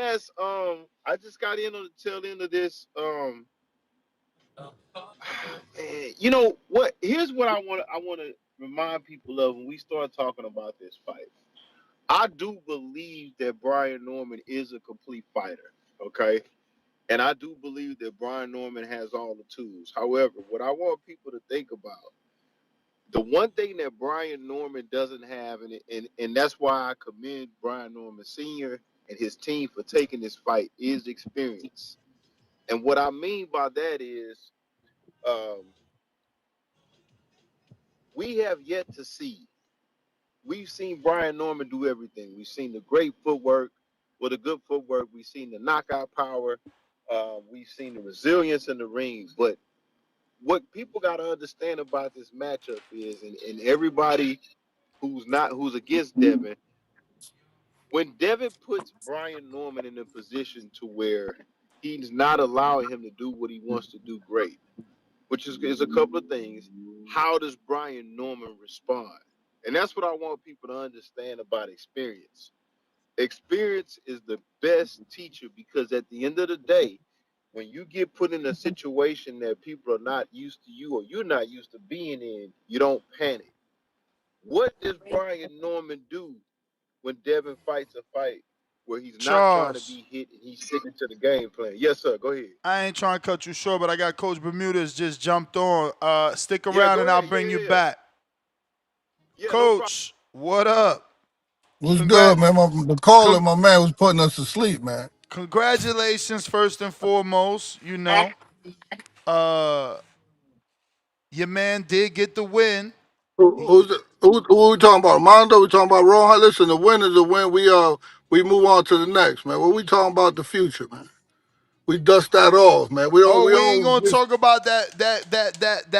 Ness, I just got in on the tail end of this. Man, you know what? Here's what I want to remind people of when we start talking about this fight. I do believe that Brian Norman is a complete fighter. Okay. And I do believe that Brian Norman has all the tools. However, what I want people to think about, the one thing that Brian Norman doesn't have, and that's why I commend Brian Norman Sr. and his team for taking this fight, is experience. And what I mean by that is, um, we have yet to see. We've seen Brian Norman do everything. We've seen the great footwork, with the good footwork. We've seen the knockout power. We've seen the resilience in the ring. But what people got to understand about this matchup is, and everybody who's against Devin, when Devin puts Brian Norman in a position to where he's not allowing him to do what he wants to do great, which is a couple of things. How does Brian Norman respond? And that's what I want people to understand about experience. Experience is the best teacher because at the end of the day, when you get put in a situation that people are not used to you or you're not used to being in, you don't panic. What does Brian Norman do when Devin fights a fight where he's not trying to Charles, be hit and he's sticking to the game plan? Yes, sir. Go ahead. I ain't trying to cut you short, but I got Coach Bermudez just jumped on. Stick Yeah, around go and I'll ahead. Yeah, bring you yeah, yeah. back. Yeah, no problem. Coach, what up? What's Congrat, good, man? The caller, con- my man, was putting us to sleep, man. congratulations first and foremost. Uh, your man did get the win. He, Who we talking about? Mondo? We talking about Rohan? Listen, the win is a win. We move on to the next, man. What we talking about the future, man? We dust that off, man. We don't oh, we we ain't don't gonna just talk about that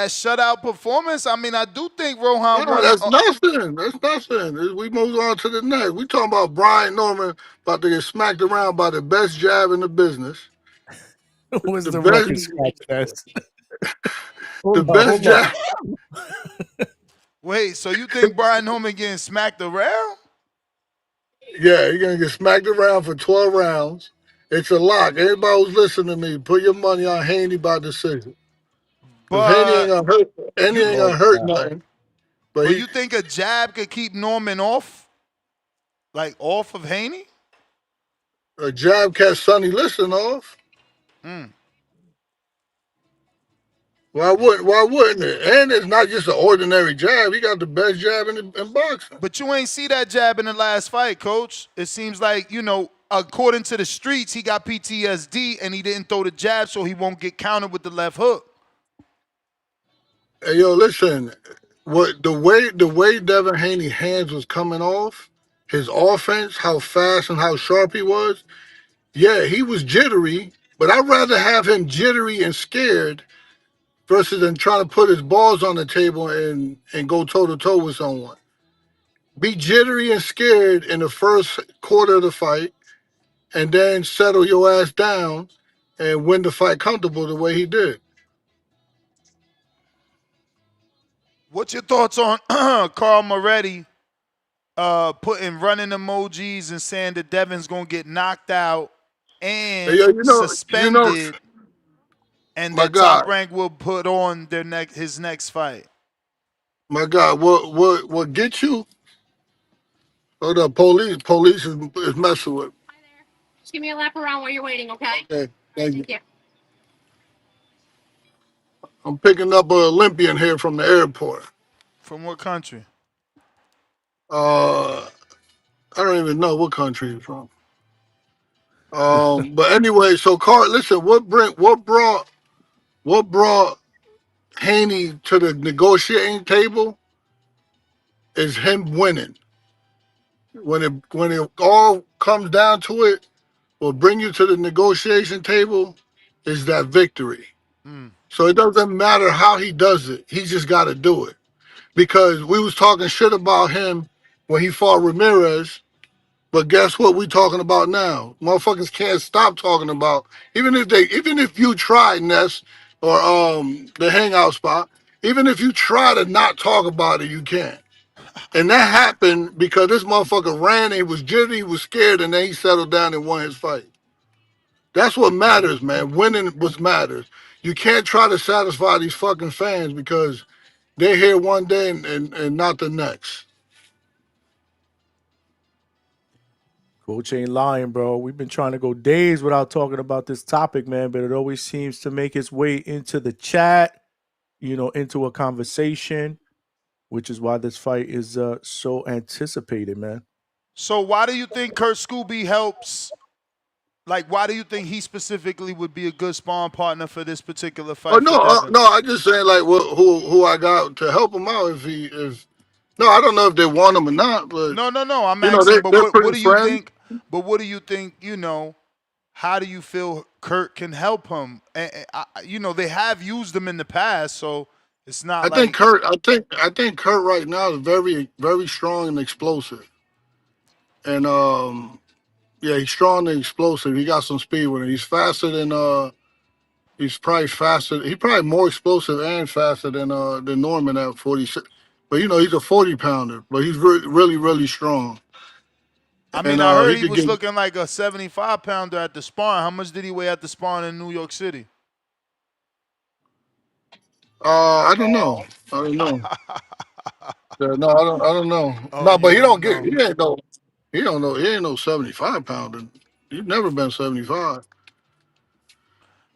shutout performance. I mean, I do think Rohan no, won. that's nothing. That's nothing. We move on to the next. We talking about Brian Norman about to get smacked around by the best jab in the business. Was The the best record scratch fest? the Hold on, best hold on. jab. Wait, so you think Brian Norman getting smacked around? Yeah, you're gonna get smacked around for 12 rounds. It's a lock. Everybody who's listening to me, put your money on Haney by decision. Because Haney ain't But gonna hurt. Haney you ain't Oh gonna hurt God. nothing. But but he you think a jab could keep Norman off, like off of Haney? a jab catch Sonny Liston off. Mm. Why wouldn't it? And it's not just an ordinary jab. He got the best jab in boxing. But you ain't see that jab in the last fight, Coach. It seems like according to the streets, he got PTSD and he didn't throw the jab, so he won't get countered with the left hook. Hey yo, listen. The way Devin Haney hands was coming off, his offense, how fast and how sharp he was. Yeah, he was jittery, but I'd rather have him jittery and scared versus than trying to put his balls on the table and go toe to toe with someone. Be jittery and scared in the first quarter of the fight, and then settle your ass down and win the fight comfortable the way he did. What's your thoughts on Carl Moretti putting running emojis and saying that Devin's gonna get knocked out Hey, and yo, suspended, and my that Top God, Rank will put on his next fight? my God, what get you? Hold up, police is messing with. Just give me a lap around while you're waiting, okay? Okay, thank you. Thank you. I'm picking up an Olympian here from the airport. From what country? Uh, I don't even know what country he's from. But anyway, so Carl, listen, what brought Haney to the negotiating table is him winning. When it all comes down to it, what bring you to the negotiation table is that victory. Mm. So it doesn't matter how he does it; he just got to do it. Because we was talking shit about him when he fought Ramirez. But guess what we talking about now? Motherfuckers can't stop talking about even if you try Ness or the hangout spot, even if you try to not talk about it, you can't. And that happened because this motherfucker ran and he was jittery, he was scared, and then he settled down and won his fight. That's what matters, man. Winning what matters. You can't try to satisfy these fucking fans because they're here one day and not the next. Coach ain't lying, bro. We've been trying to go days without talking about this topic, man, but it always seems to make its way into the chat, into a conversation, which is why this fight is so anticipated, man. So why do you think Kurt Scooby helps? Like, why do you think he specifically would be a good sparring partner for this particular Oh fight no, for Devin? no, I just saying like who I got to help him out if no, I don't know if they want him or not, but No, no, no. I'm they asking, but they're what pretty do you friendly. think? But what do you think? How do you feel Kurt can help him? They have used him in the past, so it's not I think like. Kurt. I think Kurt right now is very very strong and explosive, and yeah, he's strong and explosive. He got some speed with him. He's faster than he's probably faster. He's probably more explosive and faster than Norman at 46. But he's a 40 pounder, but he's really really strong, I and mean, I heard he he could was get. looking like a 75-pounder at the sparring. How much did he weigh at the sparring in New York City? I don't know. I don't know. Yeah, no, I don't know. Oh, No, you but he don't don't get. know. He ain't no. He don't know. He ain't no 75 pounder. He's never been 75.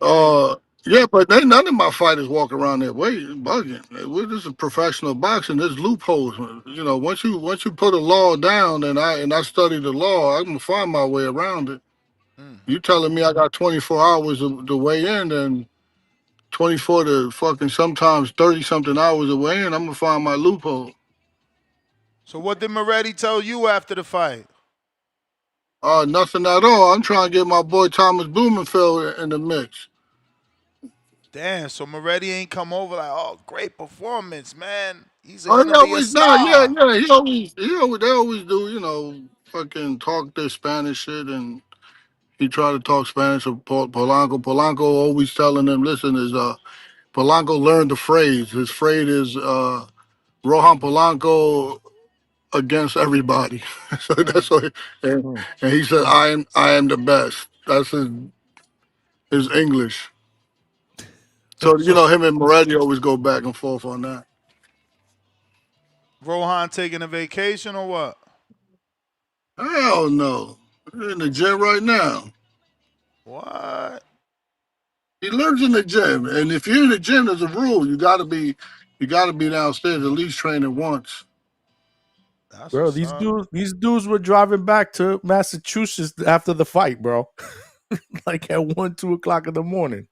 I mean, Uh, yeah, but none of my fighters walk around that way bugging. This is professional boxing. There's loopholes. Once you put a law down, and I study the law, I'm gonna find my way around it. mm. You telling me I got 24 hours to weigh in, and 24 to fucking sometimes 30 something hours to weigh in, I'm gonna find my loophole. So what did Moretti tell you after the fight? Nothing at all. I'm trying to get my boy Thomas Blumenfeld in the mix. Damn, so Moretti ain't come over like, oh, great performance, man. He's Oh, he gonna be a always no, yeah, star. yeah. They always do, fucking talk their Spanish shit, and he try to talk Spanish with Polanco. Polanco always telling them, listen, is Polanco learned the phrase. His phrase is Rohan Polanco against everybody. So Mm. that's what, Hmm. and he said, I am the best. That's his English. So So him and Moretti always go back and forth on that. Rohan taking a vacation or what? Hell no. They're in the gym right now. What? He lives in the gym, and if you're in the gym, there's a rule. You gotta be downstairs at least training once. That's Bro, what's these up. dudes were driving back to Massachusetts after the fight, bro. Like at 1, 2 o'clock in the morning.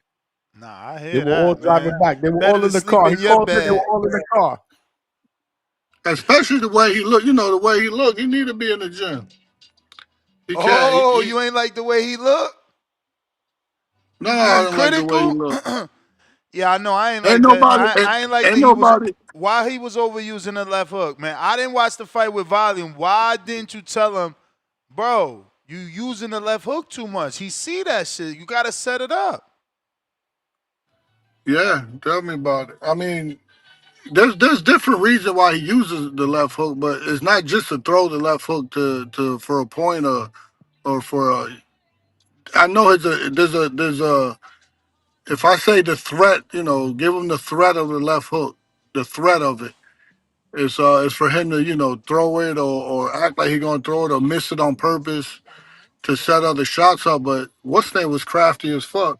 Nah, I They hear were all that, driving man. back. They were Better all to in the sleep car. in He your called me. They were bed. all in the car. Especially the way he look. The way he look. He need to be in the gym. He can't. Oh, you ain't like the way he look? No, You I getting don't like the way he critical? look. Yeah, I know. I ain't Ain't like that. nobody. I ain't like Ain't that he was. nobody. Why he was overusing the left hook, man? I didn't watch the fight with Volume. Why didn't you tell him, bro? You using the left hook too much. He see that shit. You gotta set it up. Yeah, tell me about it. I mean, there's different reasons why he uses the left hook, but it's not just to throw the left hook to for a point or for a. I know there's a if I say the threat, give him the threat of the left hook, the threat of it. It's for him to throw it or act like he's gonna throw it or miss it on purpose to set other shots up. But what's name was crafty as fuck,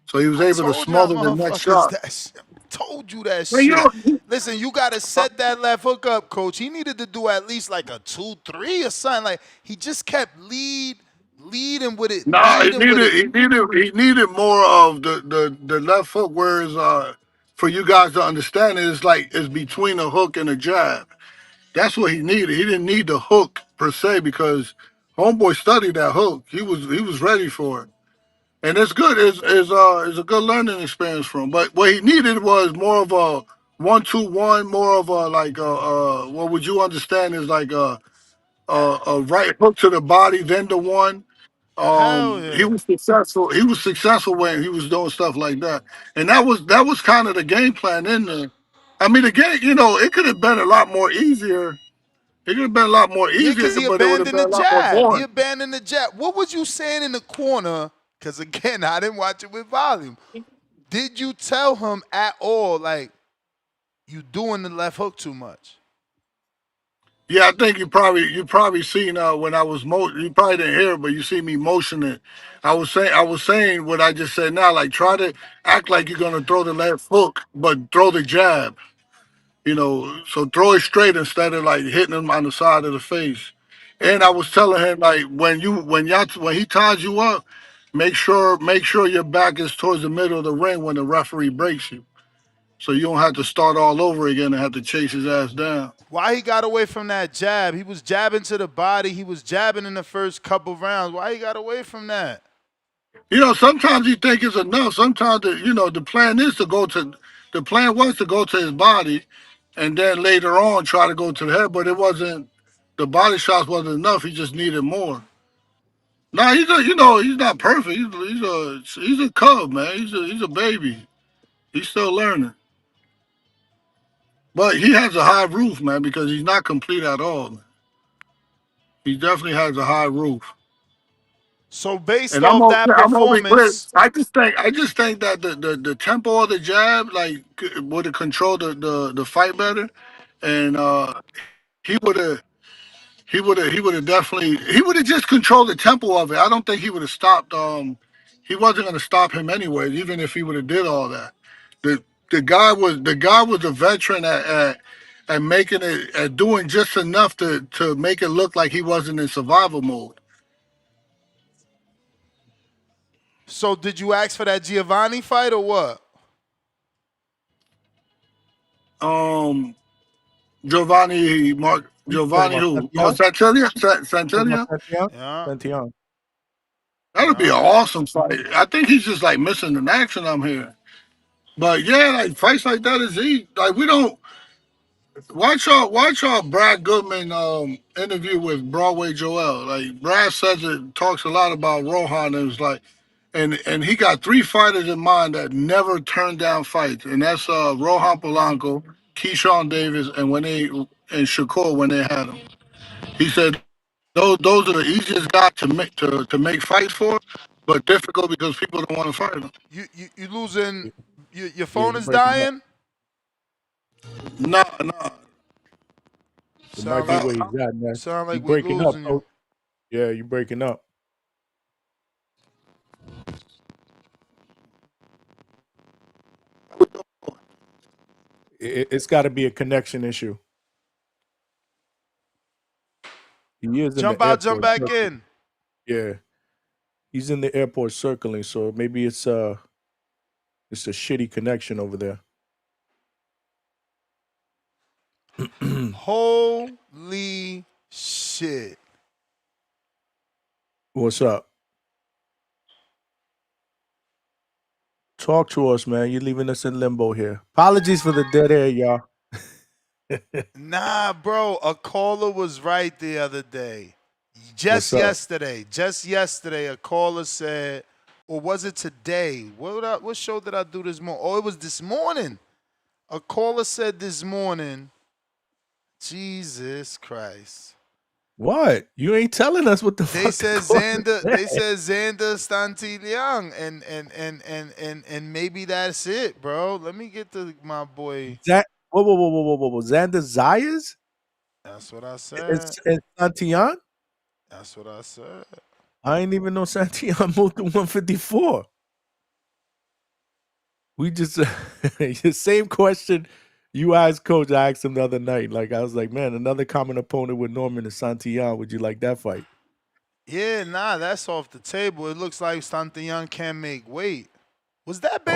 so he was I able to told y'all smother the next motherfuckers shot. that shit. Told you that Man, shit. Listen, you gotta set that left hook up, coach. He needed to do at least like a 2-3 or something. Like he just kept leading with it, nah, he leading with needed it. he needed he needed more of the left hook. Whereas for you guys to understand it, it's like it's between a hook and a jab. That's what he needed. He didn't need the hook per se because homeboy studied that hook. He was ready for it, and it's good. It's a good learning experience for him. But what he needed was more of a 1-2-1, more of a like what would you understand is like a right hook to the body, then the one. Hell He yeah. was successful. He was successful when he was doing stuff like that, and that was kind of the game plan in there. I mean, the game, it could have been a lot more easier It could have been a lot more Yeah, easier, because he but it would have abandoned been the a lot more jab. He boring. abandoned the jab. What was you saying in the corner? Because again, I didn't watch it with volume. Did you tell him at all, like, you doing the left hook too much? Yeah, I think you probably seen when I was you probably didn't hear it, but you see me motioning. I was saying what I just said now. Like try to act like you're gonna throw the left hook, but throw the jab. So throw it straight instead of like hitting him on the side of the face. And I was telling him like when he ties you up, make sure your back is towards the middle of the ring when the referee breaks you, so you don't have to start all over again and have to chase his ass down. Why he got away from that jab? He was jabbing to the body. He was jabbing in the first couple rounds. Why he got away from that? Sometimes you think it's enough. Sometimes the plan was to go to his body, and then later on try to go to the head, but it wasn't. The body shots wasn't enough. He just needed more. Nah, he's not perfect. He's a cub, man. He's a baby. He's still learning, but he has a high roof, man, because he's not complete at all. Man. He definitely has a high roof. So based And I'm off okay. that I'm only clear. performance, I just think that the tempo of the jab like would have controlled the fight better, and he would have he would have definitely he would have just controlled the tempo of it. I don't think he would have stopped. He wasn't going to stop him anyway, even if he would have did all that. The the guy was a veteran at making it at doing just enough to make it look like he wasn't in survival mode. so did you ask for that Giovanni fight or what? Um, You talking Giovanni about who? Oh, Santiago? Talking about Santelia? Santiago? Yeah, Santiago. That'd be an yeah. awesome fight. I think he's just like missing in action. I'm here, but yeah, like fights like that is he like we don't watch y'all Brad Goodman interview with Broadway Joel. Like Brad says it talks a lot about Rohan and it's like and he got three fighters in mind that never turned down fights, and that's Rohan Polanco, Keyshawn Davis, and Shakur when they had him. He said those are the easiest guys to make fights for, but difficult because people don't want to fight them. You losing? Your Yeah, phone you is breaking up. dying. Nah, nah. It might Sound be like where Uh, he's at, man. sound You like we breaking up, losing you. coach. Yeah, you breaking up. It's got to be a connection issue. He is in Jump the out, jump airport back circling. in. Yeah, he's in the airport circling. So maybe it's a shitty connection over there. Holy shit! What's up? Talk to us, man. You're leaving us in limbo here. Apologies for the dead air, y'all. Nah, bro. A caller was right the other day. What's up? Just yesterday, a caller said, or was it today? What show did I do this morning? Oh, it was this morning. A caller said this morning, Jesus Christ. What? You ain't telling us what the They fuck the said caller Xander. They said. said Xander Stantiliang, and maybe that's it, bro. Let me get to my boy. Whoa. Xander Zayas? That's what I said. It's Santillan? That's what I said. I ain't even know Santillan moved to 154. We just the same question you asked Coach. I asked him the other night. Like I was like, man, another common opponent with Norman is Santillan. Would you like that fight? Yeah, nah, that's off the table. It looks like Stantiliang can't make weight. Was that bad?